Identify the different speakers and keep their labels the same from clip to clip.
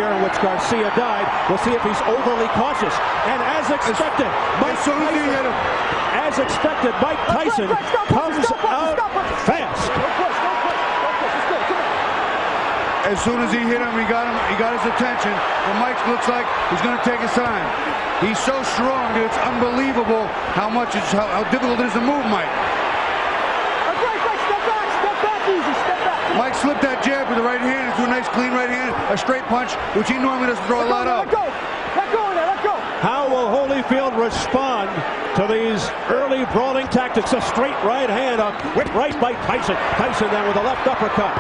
Speaker 1: manner in which Garcia died. We'll see if he's overly cautious. And as expected, Mike Tyson comes out fast.
Speaker 2: As soon as he hit him, he got his attention. But Mike looks like he's going to take his time. He's so strong that it's unbelievable how difficult it is to move Mike.
Speaker 3: Step back, easy, step back.
Speaker 2: Mike slipped that jab with the right hand into a nice clean right hand, a straight punch, which he normally doesn't throw a lot of.
Speaker 3: Let go in there, let go.
Speaker 1: How will Holyfield respond to these early brawling tactics? A straight right hand, a quick right by Tyson. Tyson then with a left uppercut.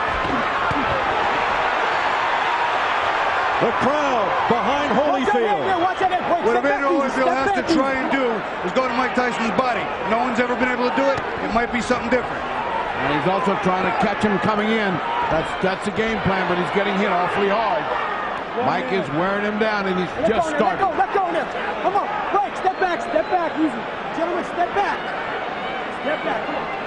Speaker 1: The crowd behind Holyfield.
Speaker 2: What Evander Holyfield has to try and do is go to Mike Tyson's body. No one's ever been able to do it. It might be something different.
Speaker 4: And he's also trying to catch him coming in. That's the game plan, but he's getting hit awfully hard. Mike is wearing him down, and he's just starting.
Speaker 3: Let go in there. Come on, right, step back, easy. Gentlemen, step back. Step back, come on.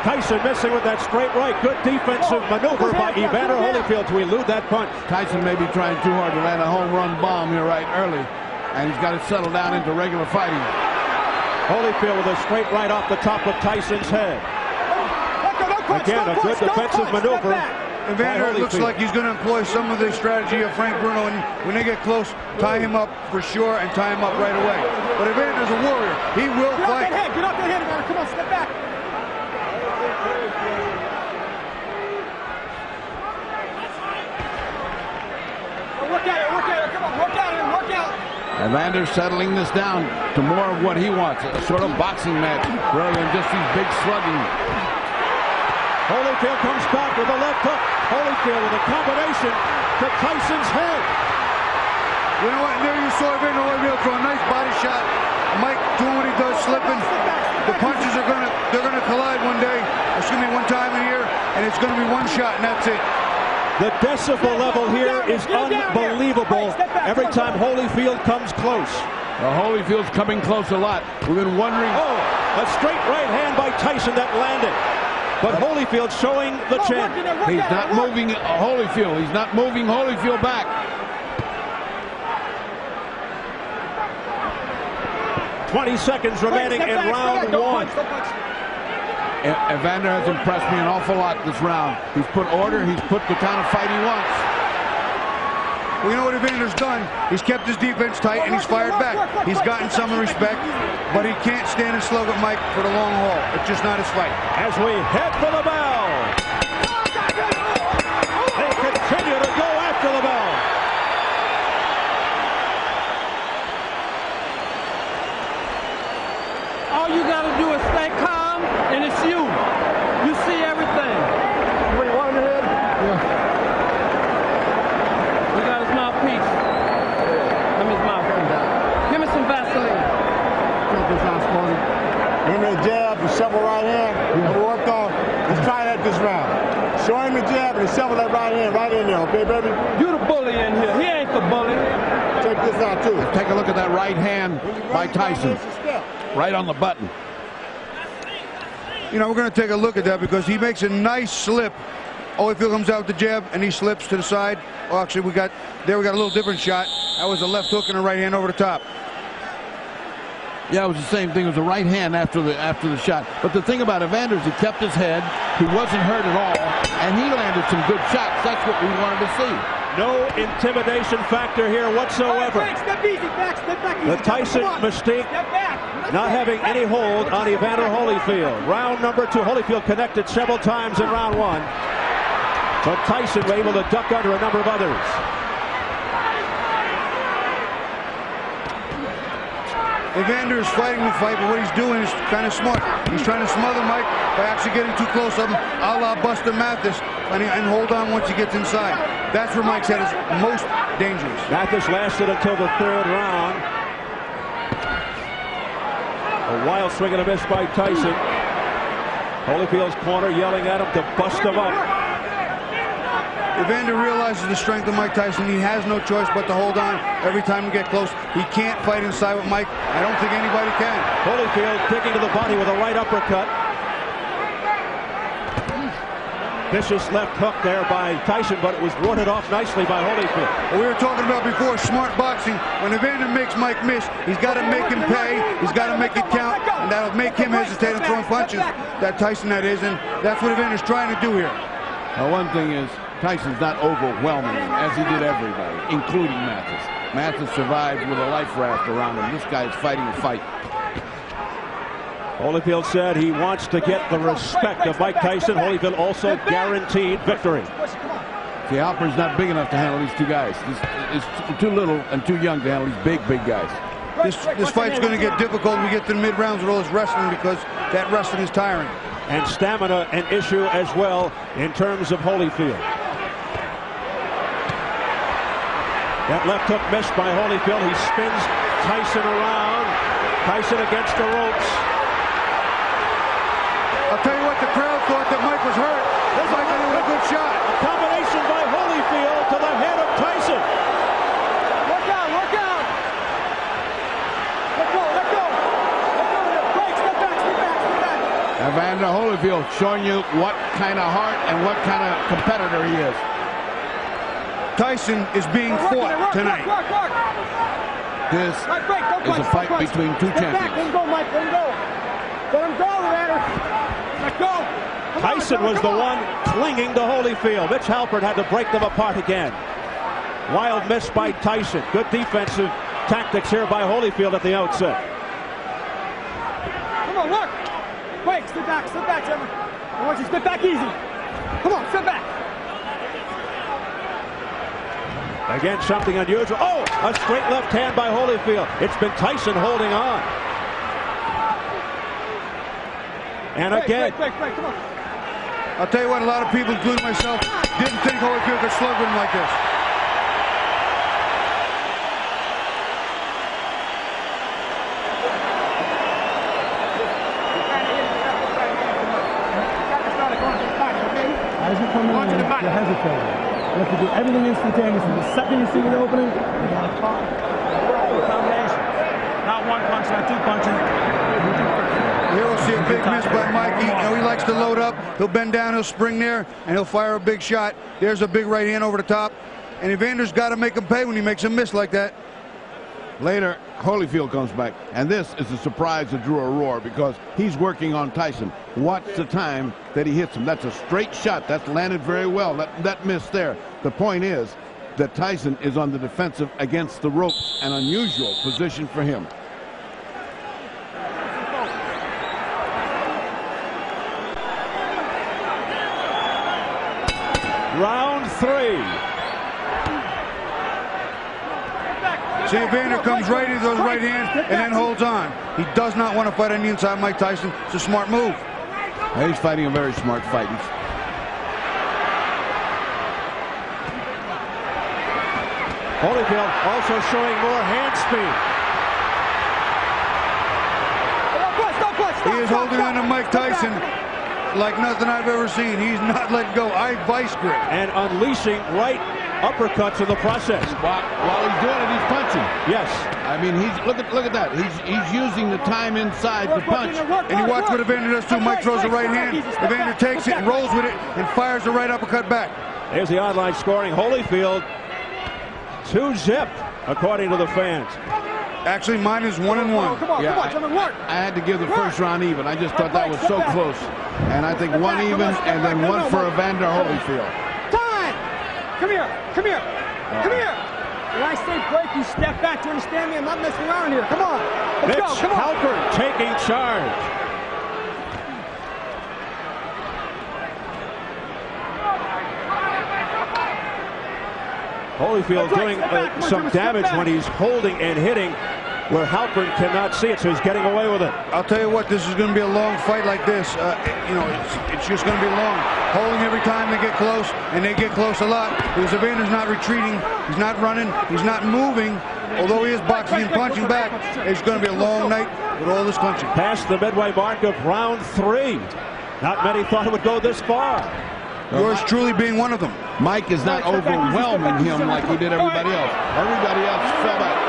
Speaker 1: Tyson missing with that straight right. Good defensive maneuver by Evander Holyfield to elude that punch.
Speaker 4: Tyson may be trying too hard to land a home run bomb here right early, and he's got to settle down into regular fighting.
Speaker 1: Holyfield with a straight right off the top of Tyson's head. Again, a good defensive maneuver.
Speaker 2: Evander looks like he's going to employ some of the strategy of Frank Bruno, and when they get close, tie him up for sure and tie him up right away. But Evander's a warrior. He will fight.
Speaker 3: Get off that head, Evander. Come on, step back. Work at it, come on, work out.
Speaker 4: Evander's settling this down to more of what he wants, a sort of boxing match, rather than just these big slugging.
Speaker 1: Holyfield comes back with a left hook. Holyfield with a combination to Tyson's head.
Speaker 2: You know what, and there you saw Evander Holyfield throw a nice body shot. Mike doing what he does, slipping. The punches are gonna collide one day. It's gonna be one time a year, and it's gonna be one shot, and that's it.
Speaker 1: The decibel level here is unbelievable every time Holyfield comes close.
Speaker 4: Holyfield's coming close a lot. We've been wondering.
Speaker 1: Oh, a straight right hand by Tyson that landed. But Holyfield showing the chin.
Speaker 4: He's not moving Holyfield. He's not moving Holyfield back.
Speaker 1: "20 seconds remaining in round one.
Speaker 4: Evander has impressed me an awful lot this round. He's put order. He's put the kind of fight he wants.
Speaker 2: Well, you know what Evander's done? He's kept his defense tight, and he's fired back. He's gotten some respect, but he can't stand and slug with Mike for the long haul. It's just not his fight.
Speaker 1: As we head for the bell. They continue to go after the bell.
Speaker 5: All you got to do is stay calm, and it's you. You see everything.
Speaker 3: Wait, one in the head?
Speaker 5: Yeah. We got his mouthpiece. Give me his mouth. Give me some Vaseline.
Speaker 6: Give me a jab, a shovel right hand, and we worked on. Let's try that this round. Show him the jab and shovel that right hand right in there, okay, baby?
Speaker 5: You the bully in here. He ain't the bully.
Speaker 6: Check this out, too.
Speaker 4: Take a look at that right hand by Tyson. Right on the button.
Speaker 2: You know, we're going to take a look at that because he makes a nice slip. Holyfield comes out with the jab, and he slips to the side. Oh, actually, we got a little different shot. That was a left hook and a right hand over the top.
Speaker 4: Yeah, it was the same thing. It was a right hand after the shot. But the thing about Evander is he kept his head. He wasn't hurt at all, and he landed some good shots. That's what we wanted to see.
Speaker 1: No intimidation factor here whatsoever.
Speaker 3: Step easy, back, easy.
Speaker 1: The Tyson mystique not having any hold on Evander Holyfield. Round number 2. Holyfield connected several times in round 1. But Tyson was able to duck under a number of others.
Speaker 2: Evander is fighting the fight, but what he's doing is kind of smart. He's trying to smother Mike by actually getting too close of him, a la Buster Mathis, and hold on once he gets inside. That's where Mike's head is most dangerous.
Speaker 1: Mathis lasted until the 3rd round. A wild swing and a miss by Tyson. Holyfield's corner yelling at him to bust him up.
Speaker 2: Evander realizes the strength of Mike Tyson. He has no choice but to hold on every time we get close. He can't fight inside with Mike. I don't think anybody can.
Speaker 1: Holyfield digging to the body with a right uppercut. Vicious left hook there by Tyson, but it was warded off nicely by Holyfield.
Speaker 2: Well, we were talking about before, smart boxing. When Evander makes Mike miss, he's got to make him pay. He's got to make it count, and that'll make him hesitate on throwing punches. That Tyson, that is, and that's what Evander's trying to do here.
Speaker 4: Now, one thing is, Tyson's not overwhelming him, as he did everybody, including Mathis. Mathis survived with a life raft around him. This guy's fighting a fight.
Speaker 1: Holyfield said he wants to get the respect of Mike Tyson. Holyfield also guaranteed victory.
Speaker 4: See, Halpern's not big enough to handle these two guys. He's too little and too young to handle these big guys.
Speaker 2: This fight's going to get difficult when we get to the mid-rounds with all this wrestling, because that wrestling is tiring.
Speaker 1: And stamina an issue as well in terms of Holyfield. That left hook missed by Holyfield. He spins Tyson around. Tyson against the ropes.
Speaker 2: I'll tell you what, the crowd thought that Mike was hurt. This might be a good shot.
Speaker 1: A combination by Holyfield to the head of Tyson.
Speaker 3: Look out, look out. Let go, let go. Let go. Break, step back, step back, step back.
Speaker 4: Evander Holyfield showing you what kind of heart and what kind of competitor he is.
Speaker 2: Tyson is being fought tonight.
Speaker 4: This is a fight between two champions.
Speaker 3: Let him go, Mike, let him go. Let him go, Evander. Let go.
Speaker 1: Tyson was the one clinging to Holyfield. Mitch Halpern had to break them apart again. Wild miss by Tyson. Good defensive tactics here by Holyfield at the outset.
Speaker 3: Come on, look. Wait, step back, Trevor. I want you to step back easy. Come on, step back.
Speaker 1: Again, something unusual. Oh, a straight left hand by Holyfield. It's been Tyson holding on. And again.
Speaker 3: Break, come on.
Speaker 2: I'll tell you what, a lot of people, including myself, didn't think Holyfield could slug with him like this.
Speaker 3: As you come in, you're hesitating. You have to do everything instantaneously. The second you see an opening, you got to talk. Combination. Not one punch, not two punches.
Speaker 2: Here we'll see a big miss by Mikey. You know, he likes to load up. He'll bend down, he'll spring there, and he'll fire a big shot. There's a big right hand over the top. And Evander's got to make him pay when he makes a miss like that.
Speaker 4: Later, Holyfield comes back, and this is a surprise that drew a roar because he's working on Tyson. Watch the time that he hits him. That's a straight shot. That's landed very well. That miss there. The point is that Tyson is on the defensive against the ropes, an unusual position for him.
Speaker 1: Round 3.
Speaker 2: See, Evander comes right into those right hands and then holds on. He does not want to fight on the inside, Mike Tyson. It's a smart move.
Speaker 4: He's fighting a very smart fight.
Speaker 1: Holyfield also showing more hand speed.
Speaker 2: He is holding on to Mike Tyson like nothing I've ever seen. He's not letting go. Vice grip.
Speaker 1: And unleashing right uppercuts in the process.
Speaker 4: While he's doing it, he's punching.
Speaker 1: Yes.
Speaker 4: I mean, look at that. He's using the time inside to punch.
Speaker 2: And you watch what Evander does too. Mike throws the right hand. Evander takes it and rolls with it and fires the right uppercut back.
Speaker 1: There's the online scoring. Holyfield 2-zip according to the fans.
Speaker 2: Actually, mine is 1-1.
Speaker 4: I had to give the first round even. I just thought that was so close. And I think one even and then one for Evander Holyfield.
Speaker 3: Time! Come here. When I say break, you step back. Do you understand me? I'm not messing around here. Come on. Let's go. Come on.
Speaker 1: Halpern taking charge. Holyfield doing some damage when he's holding and hitting where Halpern cannot see it, so he's getting away with it.
Speaker 2: I'll tell you what, this is going to be a long fight like this. You know, it's just going to be long. Holding every time they get close, and they get close a lot. Because Evander's not retreating, he's not running, he's not moving. Although he is boxing and punching back, it's going to be a long night with all this punching.
Speaker 1: Past the midway mark of round 3. Not many thought it would go this far.
Speaker 2: Yours truly being one of them.
Speaker 4: Mike is not overwhelming him like he did everybody else. Everybody else fell back.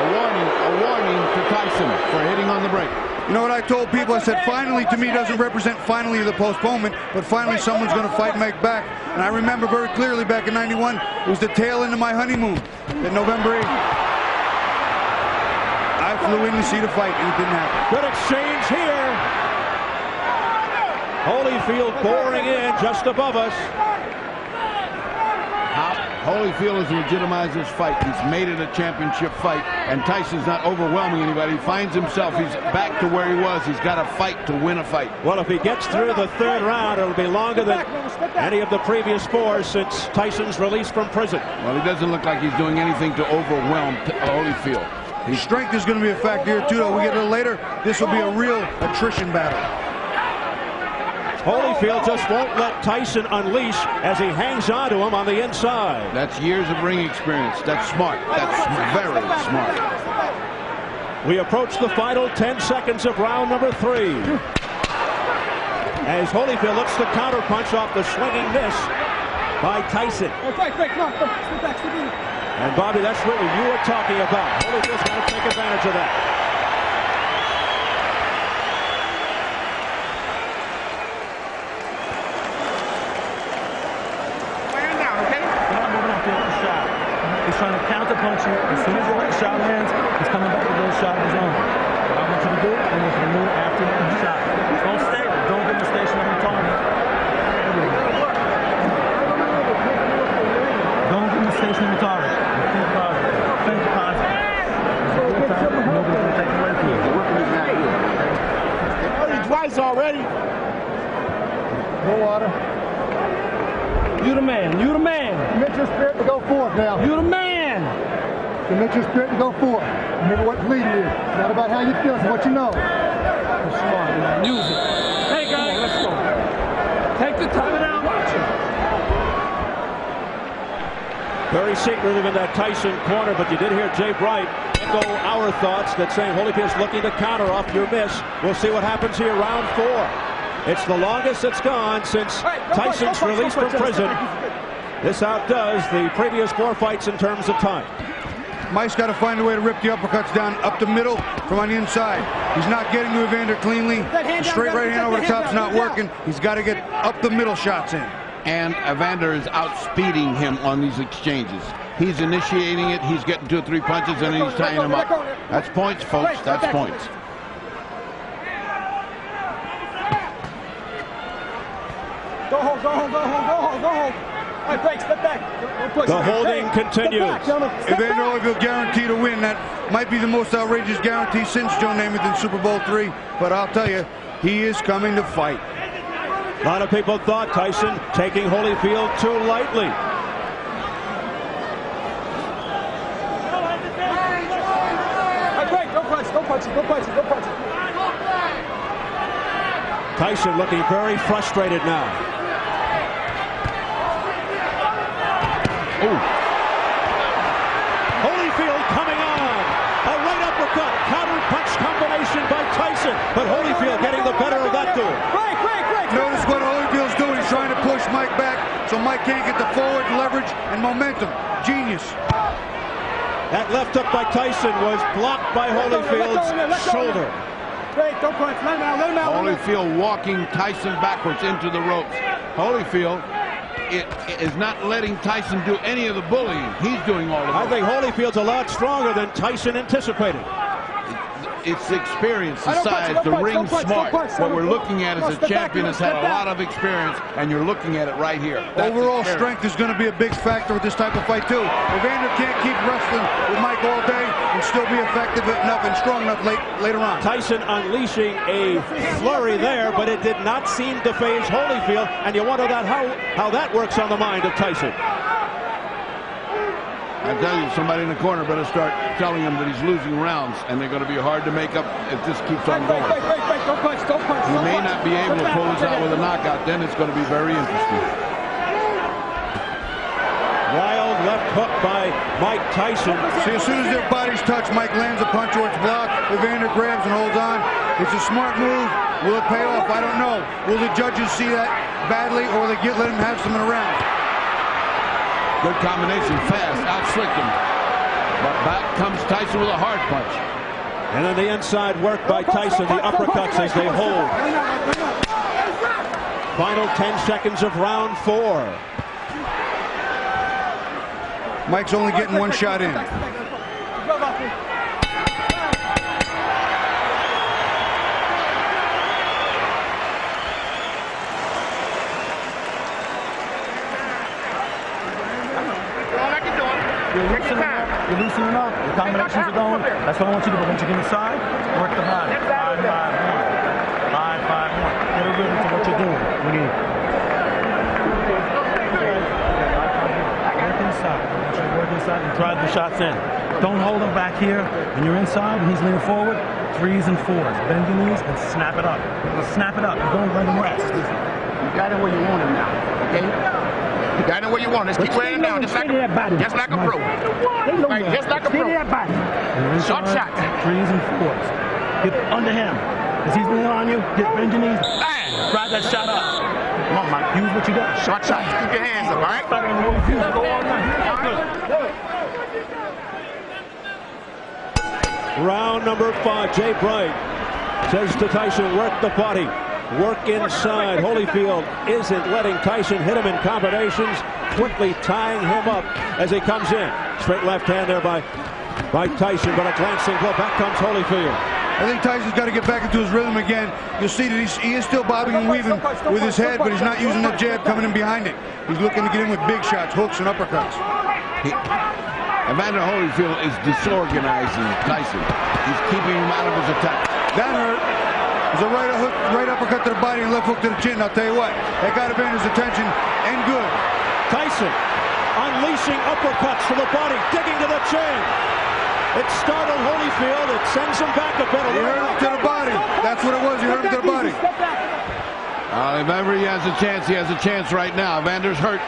Speaker 4: A warning to Tyson for hitting on the break.
Speaker 2: You know what I told people? I said finally to me doesn't represent finally the postponement, but finally someone's going to fight Mike back. And I remember very clearly back in '91, it was the tail end of my honeymoon, that November 8th. I flew in to see the fight, and it didn't happen.
Speaker 1: Good exchange here. Holyfield boring in just above us.
Speaker 4: Holyfield has legitimized this fight. He's made it a championship fight, and Tyson's not overwhelming anybody. He finds himself. He's back to where he was. He's got to fight to win a fight.
Speaker 1: Well, if he gets through the third round, it'll be longer than any of the previous four since Tyson's release from prison.
Speaker 4: Well, he doesn't look like he's doing anything to overwhelm Holyfield.
Speaker 2: His strength is going to be a factor here, too, though. We get a little later, this will be a real attrition battle.
Speaker 1: Holyfield just won't let Tyson unleash as he hangs on to him on the inside.
Speaker 4: That's years of ring experience. That's smart. That's very smart.
Speaker 1: We approach the final 10 seconds of round number 3. As Holyfield looks to counterpunch off the swinging miss by Tyson. And Bobby, that's what you were talking about. Holyfield's got to take advantage of that.
Speaker 3: He's trying to counterpunch you. As soon as your shot lands, he's coming back with a little shot of his own. What I want you to do, I want you to move after the shot. Don't stay there. Don't get in the stationary target. Don't get in the stationary target. Think positive. Think positive. It's a good time. Nobody's going to take it away from you.
Speaker 6: Twice already.
Speaker 3: No water. You the man. You the man.
Speaker 7: Commit your spirit to go forth now.
Speaker 3: You the man.
Speaker 7: Commit your spirit to go forth. Remember what leading is. It's not about how you feel, it's what you know.
Speaker 3: You're smart, man. Use it. Hey, guys. Let's go. Take the time and watch it.
Speaker 1: Very secretive in that Tyson corner, but you did hear Jay Bright echo our thoughts that saying Holyfield's looking to counter off your miss. We'll see what happens here, round 4. It's the longest it's gone since Tyson's release from prison. This outdoes the previous 4 fights in terms of time.
Speaker 2: Mike's got to find a way to rip the uppercuts down up the middle from on the inside. He's not getting to Evander cleanly. The straight right hand over the top's not working. He's got to get up the middle shots in.
Speaker 4: And Evander is outspeeding him on these exchanges. He's initiating it. He's getting 2 or 3 punches, and he's tying him up. That's points, folks. That's points.
Speaker 3: Go home, go home, go home, go home, go home. All right, break, step back.
Speaker 1: The holding continues.
Speaker 2: Evander Holyfield guaranteed to win. That might be the most outrageous guarantee since Joe Namath in Super Bowl III. But I'll tell you, he is coming to fight.
Speaker 1: A lot of people thought Tyson taking Holyfield too lightly.
Speaker 3: Don't punch, don't punch, don't punch, don't punch.
Speaker 1: Tyson looking very frustrated now. Ooh. Holyfield coming on. A right uppercut. Counter punch combination by Tyson. But Holyfield getting the better of that duel.
Speaker 2: Notice what Holyfield's doing. He's trying to push Mike back so Mike can't get the forward leverage and momentum. Genius.
Speaker 1: That left hook by Tyson was blocked by Holyfield's shoulder.
Speaker 3: Don't punch. Let him out. Let him out.
Speaker 4: Holyfield walking Tyson backwards into the ropes. Holyfield is not letting Tyson do any of the bullying. He's doing all of it.
Speaker 1: I think Holyfield's a lot stronger than Tyson anticipated.
Speaker 4: It's the experience, the size, the ring smart. What we're looking at is a champion that's had a lot of experience, and you're looking at it right here.
Speaker 2: Overall strength is going to be a big factor with this type of fight, too. Evander can't keep wrestling with Mike all day and still be effective enough and strong enough later on.
Speaker 1: Tyson unleashing a flurry there, but it did not seem to phase Holyfield, and you wonder how that works on the mind of Tyson.
Speaker 4: I tell you, somebody in the corner better start telling him that he's losing rounds, and they're going to be hard to make up if this keeps on going.
Speaker 3: Don't punch, don't punch.
Speaker 4: He may not be able to pull this out with a knockout. Then it's going to be very interesting.
Speaker 1: Wild left hook by Mike Tyson.
Speaker 2: See, as soon as their bodies touch, Mike lands a punch or it's blocked. Evander grabs and holds on. It's a smart move. Will it pay off? I don't know. Will the judges see that badly, or will they let him have some in a round?
Speaker 4: Good combination, fast, outslicked him. But back comes Tyson with a hard punch.
Speaker 1: And then the inside work by Tyson, the uppercuts as they hold. Final 10 seconds of round 4.
Speaker 2: Mike's only getting one shot in.
Speaker 3: You're loosening up. The combinations are going. That's what I want you to do. But once you get inside, work the body. 5-5-1. 5-5-1. Get a rhythm to what you're doing. Work inside. I want you to work inside and drive the shots in. Don't hold him back here. When you're inside and he's leaning forward, 3s and 4s. Bend your knees and snap it up. Snap it up. And don't let him rest.
Speaker 8: You got it where you want him now. Okay? You got it where you want. Just keep wearing down, just like a pro. Just like a pro. Right, just like a pro. Short shot.
Speaker 3: 3s and 4s. Get under him. As he's leaning on you, bend your knees. Bang! Drive that shot up. Come on, Mike. Use what you got.
Speaker 8: Short shot. Keep your hands up, all right?
Speaker 1: Round number 5. Jay Bright says to Tyson, work the body. Work inside. Holyfield isn't letting Tyson hit him in combinations, quickly tying him up as he comes in. Straight left hand there by Tyson, but a glancing blow. Back comes Holyfield.
Speaker 2: I think Tyson's got to get back into his rhythm again. You'll see that he is still bobbing and weaving with his head, but he's not using the jab coming in behind it. He's looking to get in with big shots, hooks, and uppercuts.
Speaker 4: Evander Holyfield is disorganizing Tyson. He's keeping him out of his attack.
Speaker 2: That hurt. It was a right uppercut to the body and left hook to the chin. I'll tell you what, that got Evander's attention, and good.
Speaker 1: Tyson unleashing uppercuts to the body, digging to the chin. It startled Holyfield. It sends him back a bit.
Speaker 2: He hurt him to the body. That's what it was. He hurt him to the body.
Speaker 4: If ever he has a chance, he has a chance right now. Evander's hurt.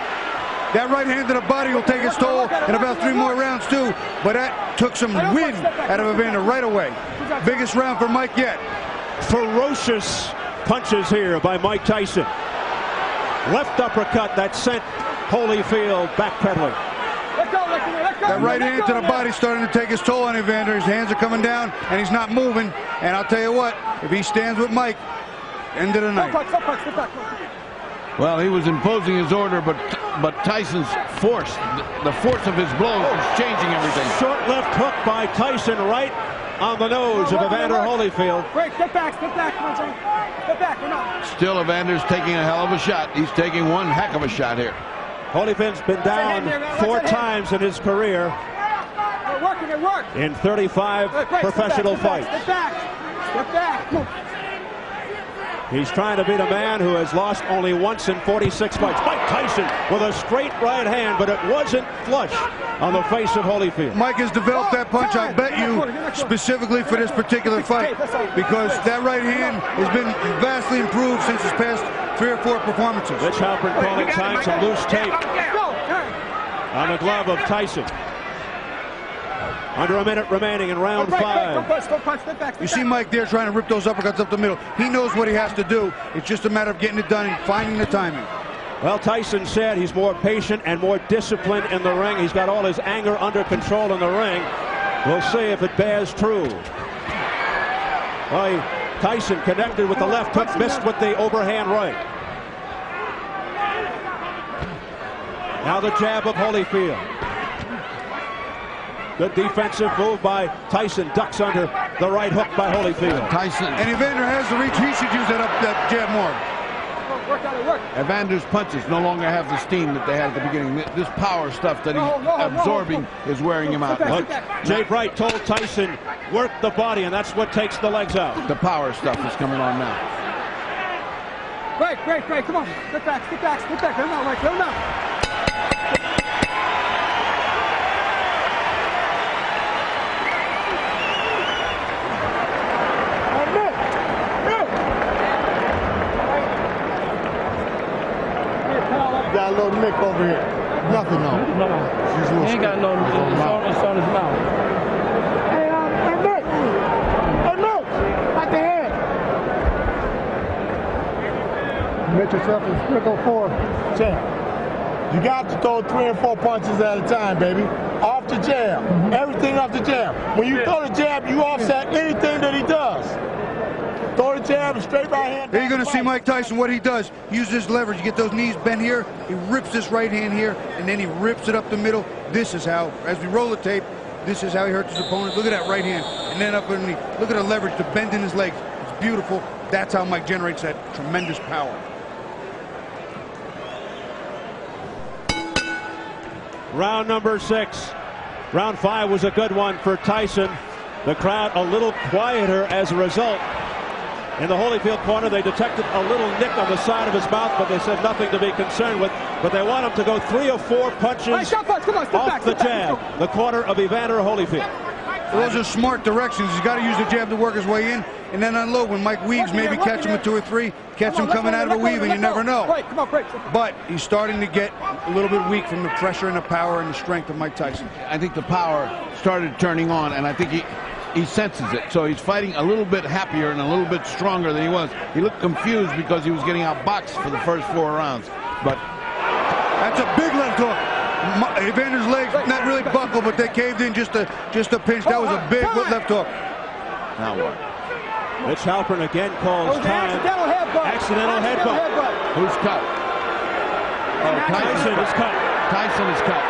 Speaker 2: That right hand to the body will take its toll in about 3 more rounds, too. But that took some wind out of Evander right away. Biggest round for Mike yet.
Speaker 1: Ferocious punches here by Mike Tyson. Left uppercut that sent Holyfield backpedaling.
Speaker 2: That right hand to the body starting to take his toll on Evander. His hands are coming down, and he's not moving. And I'll tell you what, if he stands with Mike, end of the night.
Speaker 4: Well, he was imposing his order, but Tyson's force, the force of his blows is changing everything.
Speaker 1: Short left hook by Tyson right on the nose of Evander Holyfield.
Speaker 5: Great, step back, come on, Johnny. Step back, we're not.
Speaker 4: Still, Evander's taking a hell of a shot. He's taking one heck of a shot here.
Speaker 1: Holyfield's been down 4 times in his career in 35 professional fights.
Speaker 5: Step back.
Speaker 1: He's trying to beat a man who has lost only once in 46 fights. Mike Tyson with a straight right hand, but it wasn't flush on the face of Holyfield.
Speaker 2: Mike has developed that punch, I bet you, specifically for this particular fight, because that right hand has been vastly improved since his past 3 or 4 performances.
Speaker 1: Rich Halpern calling time, some loose tape on the glove of Tyson. Under a minute remaining in round 5.
Speaker 2: You see Mike there trying to rip those uppercuts up the middle. He knows what he has to do. It's just a matter of getting it done and finding the timing.
Speaker 1: Well, Tyson said he's more patient and more disciplined in the ring. He's got all his anger under control in the ring. We'll see if it bears true. Well, Tyson connected with the left hook, missed with the overhand right. Now the jab of Holyfield. Good defensive move by Tyson. Ducks under the right hook by Holyfield.
Speaker 4: Tyson.
Speaker 2: And Evander has the reach. He should use that jab more.
Speaker 4: Evander's punches no longer have the steam that they had at the beginning. This power stuff that he's absorbing is wearing him out.
Speaker 1: Look, Jay Bright told Tyson, work the body, and that's what takes the legs out.
Speaker 4: The power stuff is coming on now.
Speaker 5: Great. Come on. Step back. Let him out, Mike. Let him out.
Speaker 6: Got a little nick over here. Nothing on.
Speaker 5: No. He ain't got no nick. It's on his mouth.
Speaker 6: Hey, Nick! Right the head!
Speaker 7: Commit yourself and still go forward.
Speaker 6: Champ, you got to throw 3 and 4 punches at a time, baby. Off off the jab. Everything off the jab. When you throw the jab, you offset anything that he does. Throw the jab and straight right hand.
Speaker 2: Here you're going to see Mike Tyson, what he does. Use this leverage. You get those knees bent here. He rips this right hand here, and then he rips it up the middle. This is how, as we roll the tape, this is how he hurts his opponent. Look at that right hand, and then up underneath. Look at the leverage, the bend in his legs. It's beautiful. That's how Mike generates that tremendous power.
Speaker 1: Round number 6. Round 5 was a good one for Tyson. The crowd a little quieter as a result. In the Holyfield corner, they detected a little nick on the side of his mouth, but they said nothing to be concerned with. But they want him to go 3 or 4 punches off the jab. The corner of Evander Holyfield.
Speaker 2: Those are smart directions. He's got to use the jab to work his way in, and then unload. When Mike weaves, maybe catch him with 2 or 3, catch him coming out of a weave, and you never know. But he's starting to get a little bit weak from the pressure and the power and the strength of Mike Tyson.
Speaker 4: I think the power started turning on, and I think he senses it. So he's fighting a little bit happier and a little bit stronger than he was. He looked confused because he was getting outboxed for the first 4 rounds. But
Speaker 2: that's a big left hook. Evander's legs not really buckled, but they caved in just a pinch. That was a big left hook.
Speaker 4: Now what?
Speaker 1: Mitch Halpern again calls time. Accidental headbutt.
Speaker 4: Who's cut? Oh,
Speaker 1: Tyson is cut.
Speaker 4: Tyson is cut.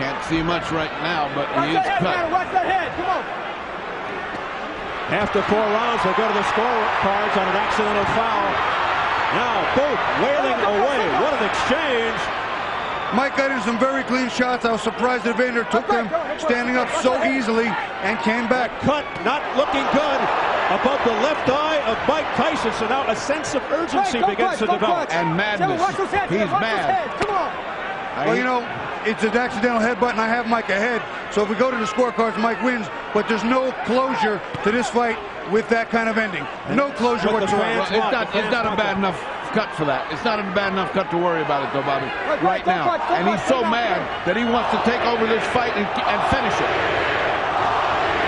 Speaker 4: Can't see much right now, but he is cut.
Speaker 1: After 4 rounds, they go to the scorecards on an accidental foul. Now both wailing away. What an exchange.
Speaker 2: Mike got in some very clean shots. I was surprised that Evander took them standing up so easily and came back.
Speaker 1: Cut not looking good above the left eye of Mike Tyson. So now a sense of urgency begins to develop.
Speaker 4: And madness. He's mad.
Speaker 2: Well, you know, it's an accidental headbutt, and I have Mike ahead. So if we go to the scorecards, Mike wins. But there's no closure to this fight with that kind of ending. No closure whatsoever.
Speaker 4: Well, it's not a bad enough cut for that. It's not a bad enough cut to worry about it, though, Bobby, right now. And he's so mad that he wants to take over this fight and finish it.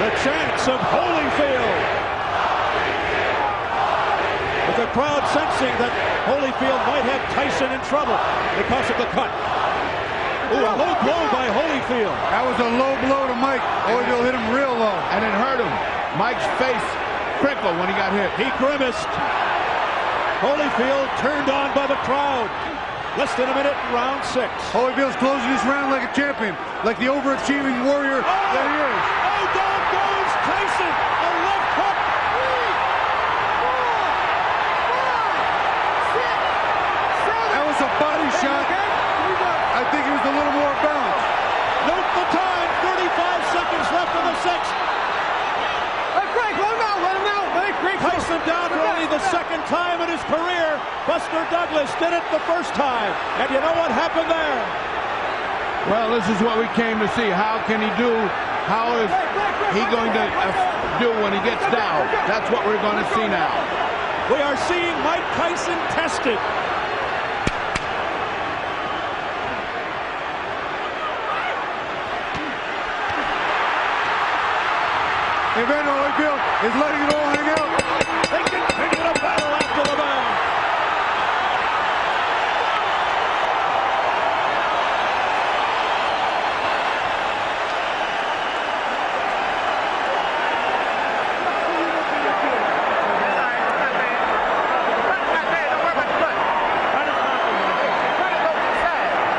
Speaker 1: The chance of Holyfield. With the crowd sensing that Holyfield might have Tyson in trouble because of the cut. Ooh, a low blow by Holyfield.
Speaker 2: That was a low blow to Mike. Holyfield hit him real low.
Speaker 4: And it hurt him. Mike's face crinkled when he got hit.
Speaker 1: He grimaced. Holyfield turned on by the crowd. Less than a minute in round 6.
Speaker 2: Holyfield's closing this round like a champion, like the overachieving warrior that he is.
Speaker 1: Oh, down goes Tyson. A left hook. 3, 4, 5, 6, 7.
Speaker 2: That was a body shot. I think he was a little more balanced.
Speaker 1: Note the time. 35 seconds left in the 6th. Tyson down for only the 2nd time in his career. Buster Douglas did it the 1st time. And you know what happened there?
Speaker 4: Well, this is what we came to see. How can he do? How is he going to do when he gets down? That's what we're going to see now.
Speaker 1: We are seeing Mike Tyson tested.
Speaker 2: Evander Holyfield is letting it all hang out.
Speaker 1: They continue to battle after the bell.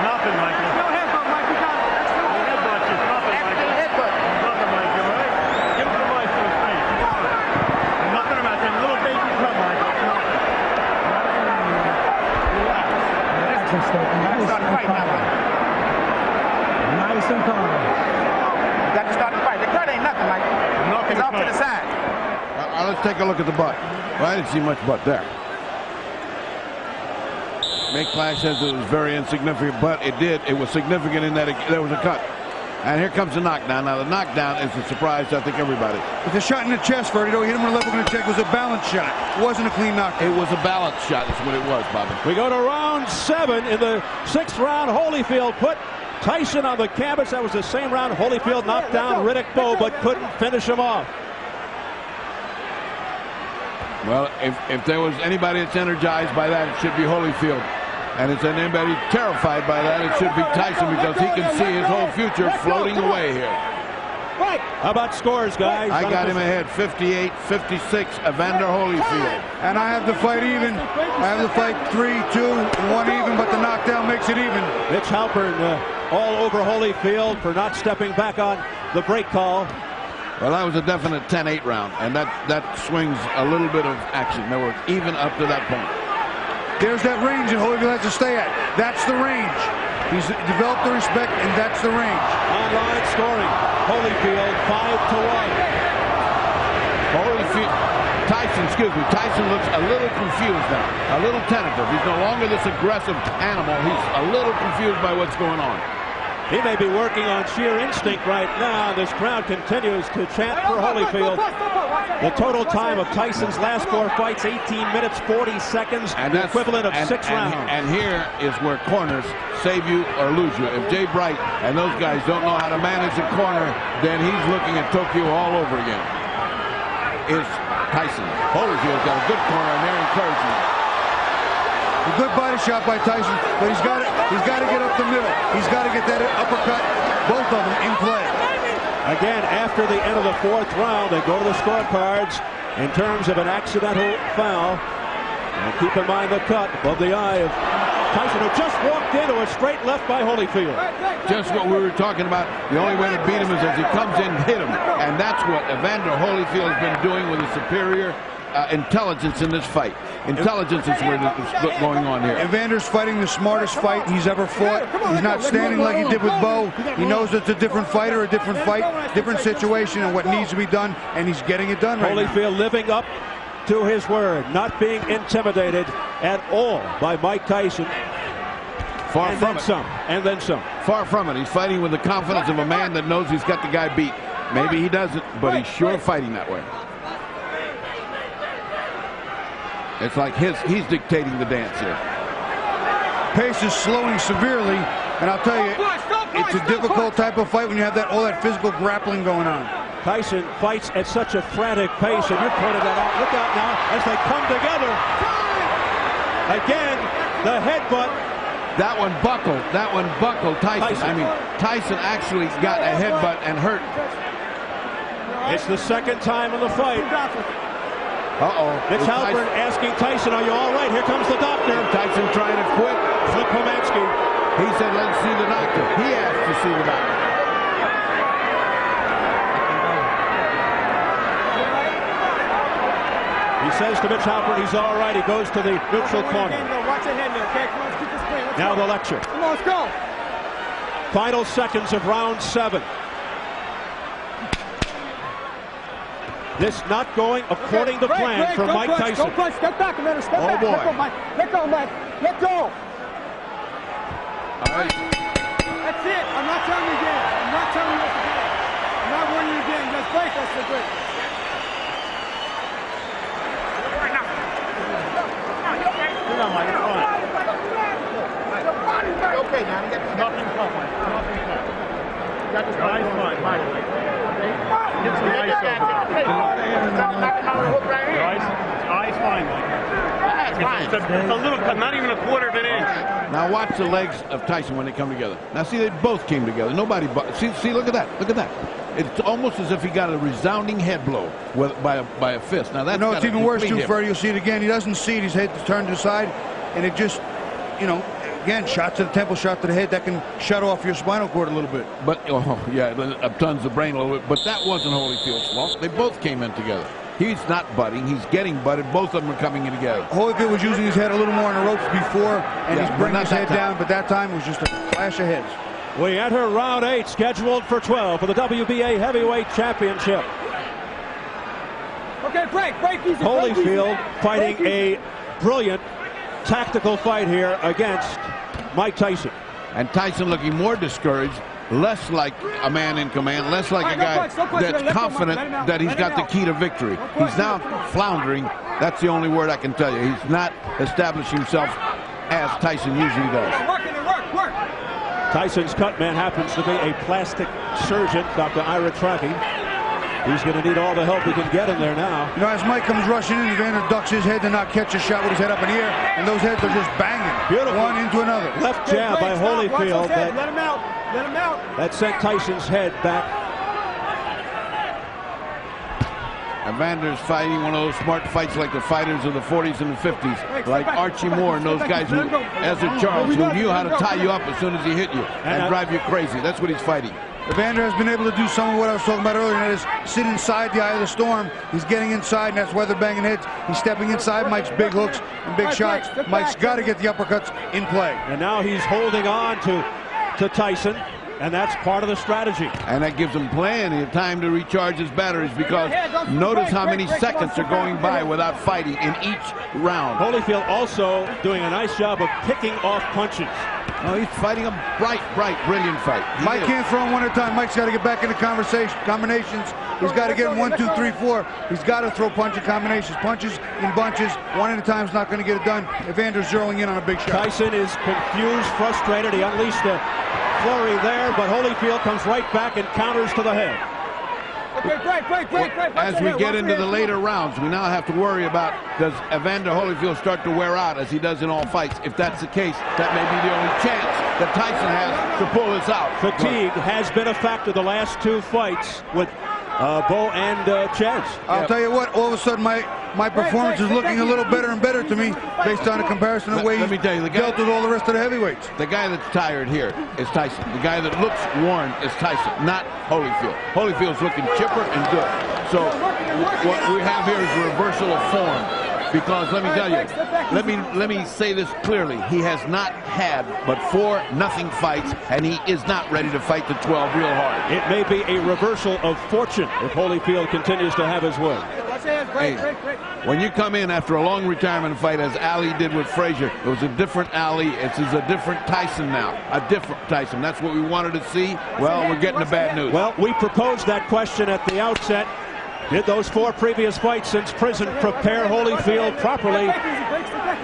Speaker 3: Nothing, Michael. No headbutt, Michael. Headbutt is nothing, Michael. Nothing, Michael, right? Give him the mic to his face. Nothing about that little baby cut, Michael. Nothing. Relax. Nice and calm.
Speaker 8: You got to start the fight. The cut ain't nothing, Michael.
Speaker 3: Nothing.
Speaker 8: It's off to the side.
Speaker 4: Let's take a look at the butt. Well, I didn't see much butt there. Mick Clash says it was very insignificant, but it did. It was significant in that there was a cut. And here comes the knockdown. Now, the knockdown is a surprise to, I think, everybody.
Speaker 2: It's a shot in the chest, Ferdy. Hit him on the left. We're going to check. It was a balance shot. It wasn't a clean knockdown.
Speaker 4: It was a balance shot. That's what it was, Bobby.
Speaker 1: We go to round 7 in the 6th round. Holyfield put Tyson on the canvas. That was the same round. Holyfield knocked down Riddick Bowe, but couldn't finish him off.
Speaker 4: Well, if there was anybody that's energized by that, it should be Holyfield. And it's anybody terrified by that, it should be Tyson, because he can see his whole future floating away here.
Speaker 1: How about scores, guys?
Speaker 4: I got him ahead, 58-56, Evander Holyfield.
Speaker 2: And I have the fight even. I have the fight 3-2, 1 even, but the knockdown makes it even.
Speaker 1: Mitch Halpern all over Holyfield for not stepping back on the break call.
Speaker 4: Well, that was a definite 10-8 round, and that swings a little bit of action. They were even up to that point.
Speaker 2: There's that range that Holyfield has to stay at. That's the range. He's developed the respect, and that's the range.
Speaker 1: Online scoring. Holyfield 5-1.
Speaker 4: Tyson looks a little confused now, a little tentative. He's no longer this aggressive animal. He's a little confused by what's going on.
Speaker 1: He may be working on sheer instinct right now. This crowd continues to chant for Holyfield. The total time of Tyson's last 4 fights, 18 minutes, 40 seconds, and the equivalent of 6 rounds.
Speaker 4: And here is where corners save you or lose you. If Jay Bright and those guys don't know how to manage a corner, then he's looking at Tokyo all over again. Is Tyson. Holyfield's got a good corner, and they're encouraging him.
Speaker 2: A good body shot by Tyson, but he's got to get up the middle. He's got to get that uppercut, both of them in play.
Speaker 1: Again, after the end of the 4th round, they go to the scorecards in terms of an accidental foul. And keep in mind the cut above the eye of Tyson, who just walked into a straight left by Holyfield.
Speaker 4: Just what we were talking about. The only way to beat him is as he comes in, hit him. And that's what Evander Holyfield has been doing with his superior intelligence in this fight. Intelligence is where what's going on here.
Speaker 2: Evander's fighting the smartest fight he's ever fought. He's not standing like he did with Bo. He knows it's a different fighter, a different fight, different situation, and what needs to be done, and he's getting it done right now.
Speaker 1: Holyfield living up to his word, not being intimidated at all by Mike Tyson.
Speaker 4: Far from it.
Speaker 1: And then some.
Speaker 4: Far from it. He's fighting with the confidence of a man that knows he's got the guy beat. Maybe he doesn't, but he's sure fighting that way. It's like he's dictating the dance here.
Speaker 2: Pace is slowing severely, and I'll tell you, it's a difficult type of fight when you have all that physical grappling going on.
Speaker 1: Tyson fights at such a frantic pace, and you pointed that out. Look out now as they come together. Again, the headbutt.
Speaker 4: That one buckled. Tyson. I mean, Tyson actually got a headbutt and hurt.
Speaker 1: It's the 2nd time in the fight. Mitch Halpern asking Tyson, are you all right? Here comes the doctor.
Speaker 4: Tyson trying to quit.
Speaker 1: Flip Pomansky.
Speaker 4: He said, let's see the doctor. He asked to see the doctor.
Speaker 1: He says to Mitch Halpern he's all right. He goes to the neutral corner.
Speaker 5: Watch your head there, okay? Come on, let's keep this clean.
Speaker 1: Now the lecture.
Speaker 5: Come on, let's go.
Speaker 1: Final seconds of round 7. This not going according to plan for Mike Tyson.
Speaker 5: Don't punch. Step back a minute. Step back.
Speaker 4: Boy.
Speaker 5: Let go, Mike. Let go, Mike. Let go.
Speaker 4: All right.
Speaker 5: That's it. I'm not telling you again. I'm not telling you again. I'm not warning you again. Just break. That's the break.
Speaker 3: Come on, Mike. Come on.
Speaker 8: Okay, now.
Speaker 3: Nothing's up, Mike. Nothing's up. Nice fight, Mike. Get some ice over. Ice fine, Mike. It's a little, not even a quarter of an inch.
Speaker 4: Now watch the legs of Tyson when they come together. Now see, they both came together. Nobody, see, look at that. Look at that. It's almost as if he got a resounding head blow by a fist. Now that's
Speaker 2: it's even worse too, Freddie. You'll see it again. He doesn't see it. His head turned to the side, and it just, again, shot to the temple, shot to the head. That can shut off your spinal cord a little bit.
Speaker 4: But yeah, it upturns the brain a little bit. But that wasn't Holyfield's fault. They both came in together. He's not butting. He's getting butted. Both of them are coming in together.
Speaker 2: Holyfield was using his head a little more on the ropes before, and he's bringing his head down. But that time it was just a clash of heads.
Speaker 1: We enter round 8, scheduled for 12 for the WBA Heavyweight Championship.
Speaker 5: Okay, break easy.
Speaker 1: Holyfield fighting a brilliant tactical fight here against Mike Tyson.
Speaker 4: And Tyson looking more discouraged, less like a man in command, less like a guy that's confident that he's got the key to victory. He's now floundering. That's the only word I can tell you. He's not establishing himself as Tyson usually does.
Speaker 5: Work.
Speaker 1: Tyson's cut man happens to be a plastic surgeon, Dr. Ira Trache. He's going to need all the help he can get in there now.
Speaker 2: You know, as Mike comes rushing in, Evander ducks his head to not catch a shot with his head up in the air, and those heads are just banging.
Speaker 1: Beautiful.
Speaker 2: One into another.
Speaker 1: Left jab by Holyfield.
Speaker 5: Let him out. Let him out.
Speaker 1: That sent Tyson's head back.
Speaker 4: Evander's fighting one of those smart fights like the fighters of the 40s and the 50s, like Archie Moore and those guys who, Ezra Charles, who knew how to tie you up as soon as he hit you and drive you crazy. That's what he's fighting.
Speaker 2: Evander has been able to do some of what I was talking about earlier, and that is sit inside the eye of the storm. He's getting inside, and that's why they're banging heads. He's stepping inside Mike's big hooks and big shots. Mike's got to get the uppercuts in play.
Speaker 1: And now he's holding on to Tyson, and that's part of the strategy.
Speaker 4: And that gives him plenty of time to recharge his batteries, because notice how many seconds are going by without fighting in each round.
Speaker 1: Holyfield also doing a nice job of picking off punches.
Speaker 4: Oh, he's fighting a bright, brilliant fight.
Speaker 2: Mike can't throw him one at a time. Mike's got to get back into combinations. He's got to get him 1, 2, 3, 4. He's got to throw punching combinations. Punches in bunches. One at a time is not going to get it done. Evander's zeroing in on a big shot.
Speaker 1: Tyson is confused, frustrated. He unleashed a flurry there, but Holyfield comes right back and counters to the head.
Speaker 5: Okay, break.
Speaker 4: As we get into the later rounds, we now have to worry about, does Evander Holyfield start to wear out as he does in all fights? If that's the case, that may be the only chance that Tyson has to pull this out.
Speaker 1: Fatigue has been a factor the last 2 fights with Bo and Chez.
Speaker 2: I'll tell you what, all of a sudden my performance is looking a little better and better to me based on a comparison of the way
Speaker 4: let me tell you, the guy
Speaker 2: dealt with all the rest of the heavyweights.
Speaker 4: The guy that's tired here is Tyson. The guy that looks worn is Tyson, not Holyfield. Holyfield's looking chipper and good. So what we have here is a reversal of form. Because let me tell you, let me say this clearly. He has not had but 4-0 fights, and he is not ready to fight the 12 real hard.
Speaker 1: It may be a reversal of fortune if Holyfield continues to have his way.
Speaker 4: Hey, when you come in after a long retirement fight, as Ali did with Frazier, it was a different Ali. It's a different Tyson now. A different Tyson. That's what we wanted to see. Well, we're getting the bad news.
Speaker 1: Well, we proposed that question at the outset. Did those 4 previous fights since prison prepare Holyfield properly,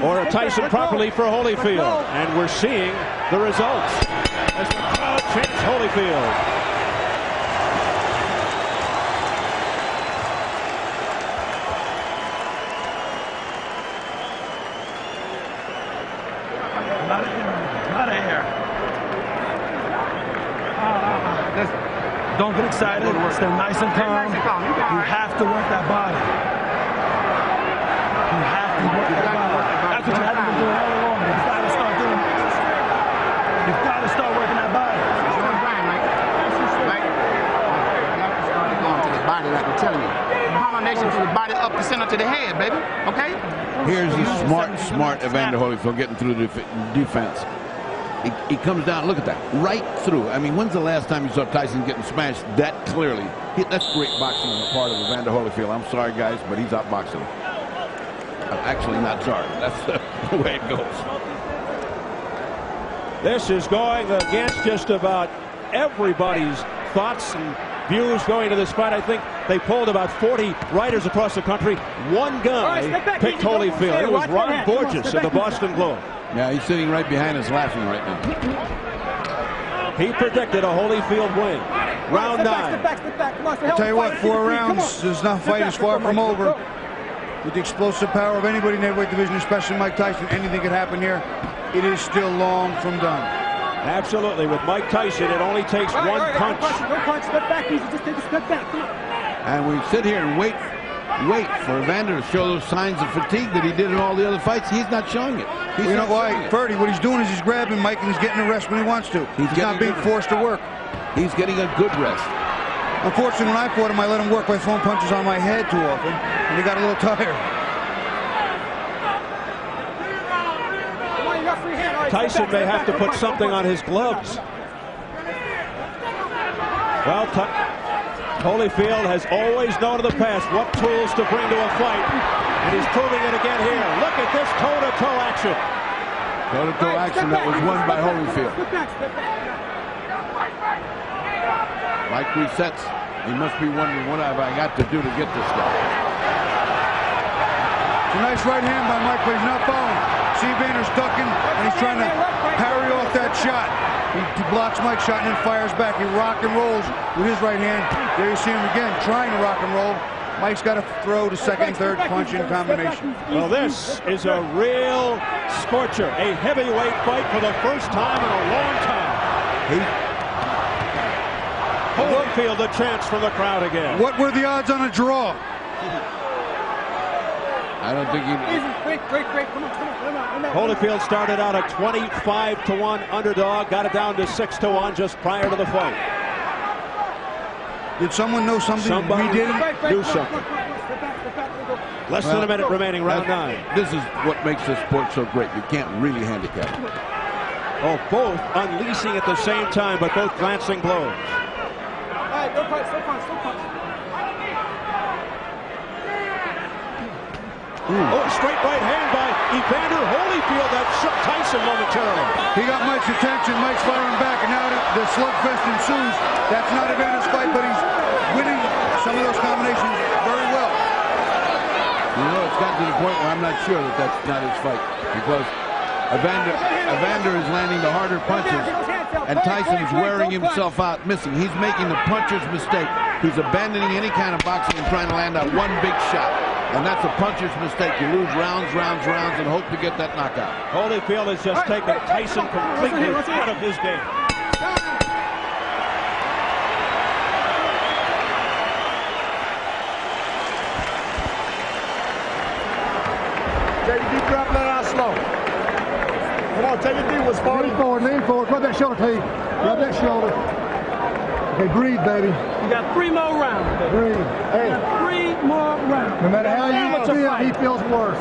Speaker 1: or Tyson properly for Holyfield? And we're seeing the results as the crowd chants Holyfield.
Speaker 9: Don't get excited. Stay nice and calm. You have to work that body. You have to work that body. That's what you haven't been doing all along. You've got to start doing it. You've got to start working that body.
Speaker 8: Mike, start going to the body like I'm telling you. Combination to the body, up the center to the head, baby. Okay?
Speaker 4: Here's the smart Evander Holyfield getting through the defense. He comes down, look at that, right through. I mean, when's the last time you saw Tyson getting smashed that clearly? That's great boxing on the part of Evander Holyfield. I'm sorry, guys, but he's outboxing. I'm actually not sorry. That's the way it goes.
Speaker 1: This is going against just about everybody's thoughts and views going to this fight. I think they polled about 40 writers across the country. One guy picked Holyfield. It was Ron Borges of the Boston Globe.
Speaker 4: Yeah, he's sitting right behind us laughing right now.
Speaker 1: He predicted a Holyfield win. Round 9.
Speaker 2: I'll tell you what, 4 rounds. This fight is far from over. With the explosive power of anybody in the heavyweight division, especially Mike Tyson, anything could happen here. It is still long from done.
Speaker 1: Absolutely. With Mike Tyson, it only takes one punch.
Speaker 5: Don't punch. Step back, easy. Just take a step back. Come on.
Speaker 4: And we sit here and wait for Evander to show those signs of fatigue that he did in all the other fights. He's not showing it.
Speaker 2: You know why, Ferdy, what he's doing is he's grabbing Mike and he's getting a rest when he wants to. He's not being forced to work.
Speaker 4: He's getting a good rest.
Speaker 2: Unfortunately, when I fought him, I let him work by throwing punches on my head too often, and he got a little tired.
Speaker 1: Tyson may have to put something on his gloves. Well, Holyfield has always known in the past what tools to bring to a fight, and he's proving it again here. Look at this toe-to-toe action.
Speaker 4: Toe-to-toe action that was won by Holyfield. Mike resets. He must be wondering, what have I got to do to get this guy?
Speaker 2: It's a nice right hand by Mike, but he's not following. See Evander's ducking, and he's trying to parry off that shot. He blocks Mike's shot and then fires back. He rock and rolls with his right hand. There you see him again, trying to rock and roll. Mike's got to throw the second and third punch in combination.
Speaker 1: Well, this is a real scorcher. A heavyweight fight for the first time in a long time. Holyfield a chance from the crowd again.
Speaker 2: What were the odds on a draw?
Speaker 4: I don't think he...
Speaker 1: Holyfield started out a 25-1 underdog, got it down to 6-1 just prior to the fight.
Speaker 2: Did someone know something
Speaker 1: Somebody
Speaker 2: we didn't?
Speaker 1: do something. Less than a minute remaining, round 9.
Speaker 4: This is what makes this sport so great. You can't really handicap it.
Speaker 1: Oh, both unleashing at the same time, but both glancing blows. Oh, straight right hand by Evander Holyfield that shook Tyson momentarily.
Speaker 2: He got Mike's attention. Mike's firing back, and now the slugfest ensues. That's not Evander's fight, but he's winning some of those combinations very well.
Speaker 4: You know, it's gotten to the point where I'm not sure that that's not his fight, because Evander is landing the harder punches, and Tyson's wearing himself out, missing. He's making the puncher's mistake. He's abandoning any kind of boxing and trying to land that one big shot. And that's a puncher's mistake. You lose rounds, and hope to get that knockout.
Speaker 1: Holyfield has just taken Tyson completely out of his game.
Speaker 6: Take a deep breath, let it out slow. Come on, take it deep with Sparty.
Speaker 7: Lean forward. Grab that shoulder, T. Grab that shoulder. Okay, breathe, baby.
Speaker 9: You got 3 more rounds.
Speaker 7: Breathe. Hey.
Speaker 9: 3 more rounds.
Speaker 7: No matter how you feel, he feels worse.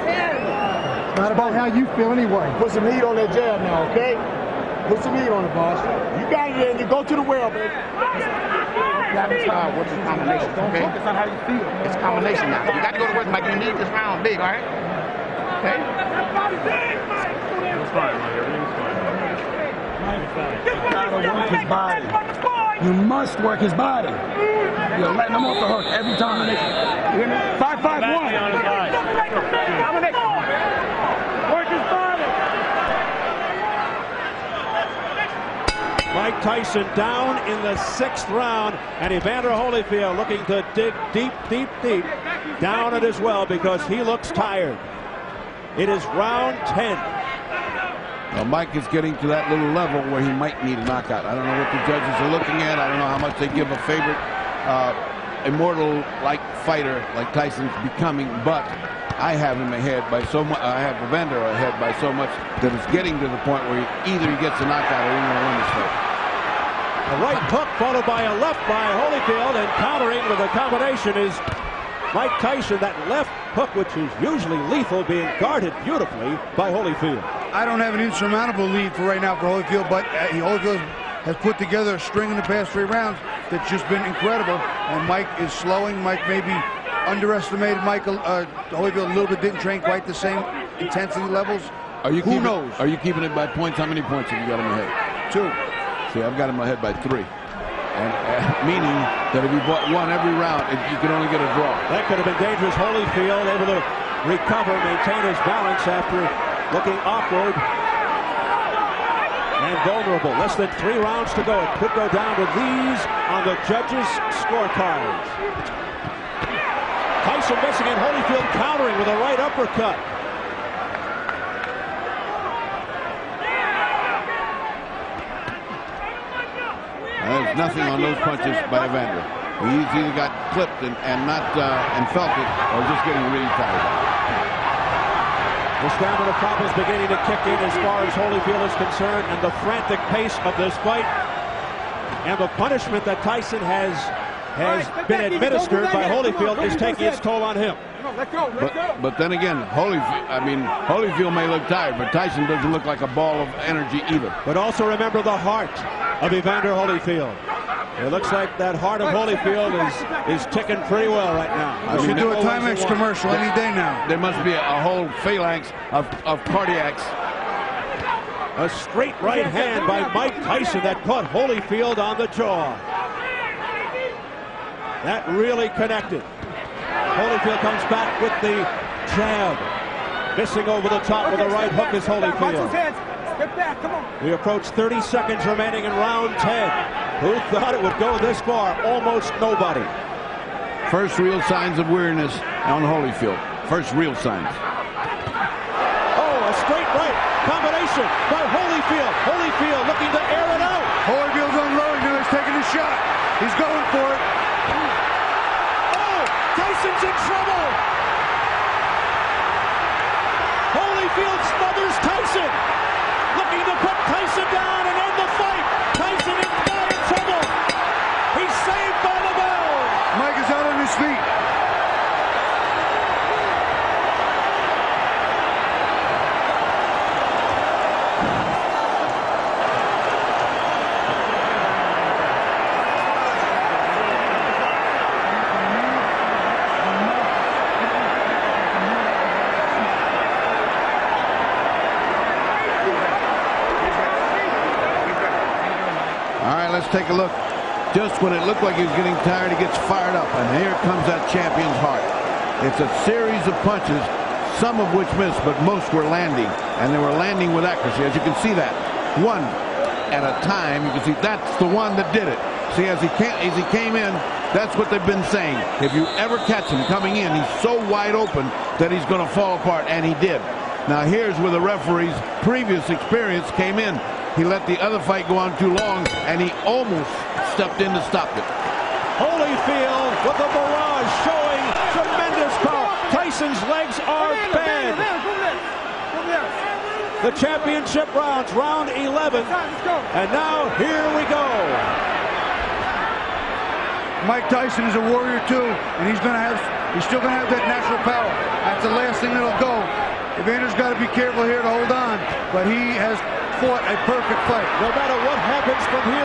Speaker 7: It's not about how you feel anyway.
Speaker 6: Put some heat on that jab now, okay? Put some heat on it, boss. You got it in. You go to the well, baby.
Speaker 8: What's the combination, okay?
Speaker 9: Focus on how you feel.
Speaker 8: It's a combination now. You got to go to work like you need this round big, all right? Okay?
Speaker 3: It's fine, Mike. Everything's fine.
Speaker 9: You gotta work his body. You must work his body. You're letting him off the hook every time. You hear me? 5-5-1.
Speaker 3: On his side.
Speaker 9: Work his body.
Speaker 1: Mike Tyson down in the 6th round, and Evander Holyfield looking to dig deep down it as well, because he looks tired. It is round 10.
Speaker 4: Well, Mike is getting to that little level where he might need a knockout. I don't know what the judges are looking at. I don't know how much they give a favorite immortal-like fighter like Tyson's becoming, but I have him ahead by so much. I have Evander ahead by so much that it's getting to the point where either he gets a knockout or he's going to win this fight.
Speaker 1: A right hook followed by a left by Holyfield, and countering with a combination is Mike Tyson. That left hook, which is usually lethal, being guarded beautifully by Holyfield.
Speaker 2: I don't have an insurmountable lead for right now for Holyfield, but Holyfield has put together a string in the past 3 rounds that's just been incredible. And Mike is slowing. Mike maybe underestimated Holyfield a little bit, didn't train quite the same intensity levels. Who knows?
Speaker 4: Are you keeping it by points? How many points have you got him ahead?
Speaker 2: 2.
Speaker 4: See, I've got him ahead by 3. And meaning that if he won every round, you can only get a draw.
Speaker 1: That could have been dangerous. Holyfield able to recover, maintain his balance after looking awkward and vulnerable. Less than 3 rounds to go. It could go down to these on the judges' scorecards. Tyson missing, and Holyfield countering with a right uppercut.
Speaker 4: There's nothing on those punches by Evander. He's either got clipped and felt it, or just getting really tired.
Speaker 1: The stamina problems beginning to kick in as far as Holyfield is concerned, and the frantic pace of this fight, and the punishment that Tyson has been administered by Holyfield is taking its toll on him.
Speaker 4: But then again, Holyfield may look tired, but Tyson doesn't look like a ball of energy either.
Speaker 1: But also remember the heart of Evander Holyfield. It looks like that heart of Holyfield is ticking pretty well right now.
Speaker 2: We should do a Timex commercial any day now.
Speaker 4: There must be a whole phalanx of cardiacs.
Speaker 1: A straight right hand by Mike Tyson that put Holyfield on the jaw. That really connected. Holyfield comes back with the jab. Missing over the top with a right hook is Holyfield.
Speaker 5: Get back, come on.
Speaker 1: We approach 30 seconds remaining in round 10. Who thought it would go this far? Almost nobody.
Speaker 4: First real signs of weariness on Holyfield. First real signs.
Speaker 1: Oh, a straight right combination by Holyfield. Holyfield looking to air it out.
Speaker 2: Holyfield's unloading now. He's taking a shot. He's going for it.
Speaker 1: Oh, Tyson's in trouble. Holyfield smothers Tyson. Looking to put Tyson down and end the fight. Tyson in dire trouble. He's saved by the bell.
Speaker 2: Mike is out on his feet.
Speaker 4: All right, let's take a look. Just when it looked like he was getting tired, he gets fired up. And here comes that champion's heart. It's a series of punches, some of which missed, but most were landing. And they were landing with accuracy, as you can see that. One at a time. You can see that's the one that did it. See, as he came in, that's what they've been saying. If you ever catch him coming in, he's so wide open that he's going to fall apart, and he did. Now here's where the referee's previous experience came in. He let the other fight go on too long, and he almost stepped in to stop it.
Speaker 1: Holyfield with a barrage showing tremendous power. Tyson's legs are bad. The championship rounds, round 11. And now here we go.
Speaker 2: Mike Tyson is a warrior too, and he's still gonna have that natural power. That's the last thing that'll go. Evander's got to be careful here to hold on, but he has fought a perfect fight.
Speaker 1: No matter what happens from here.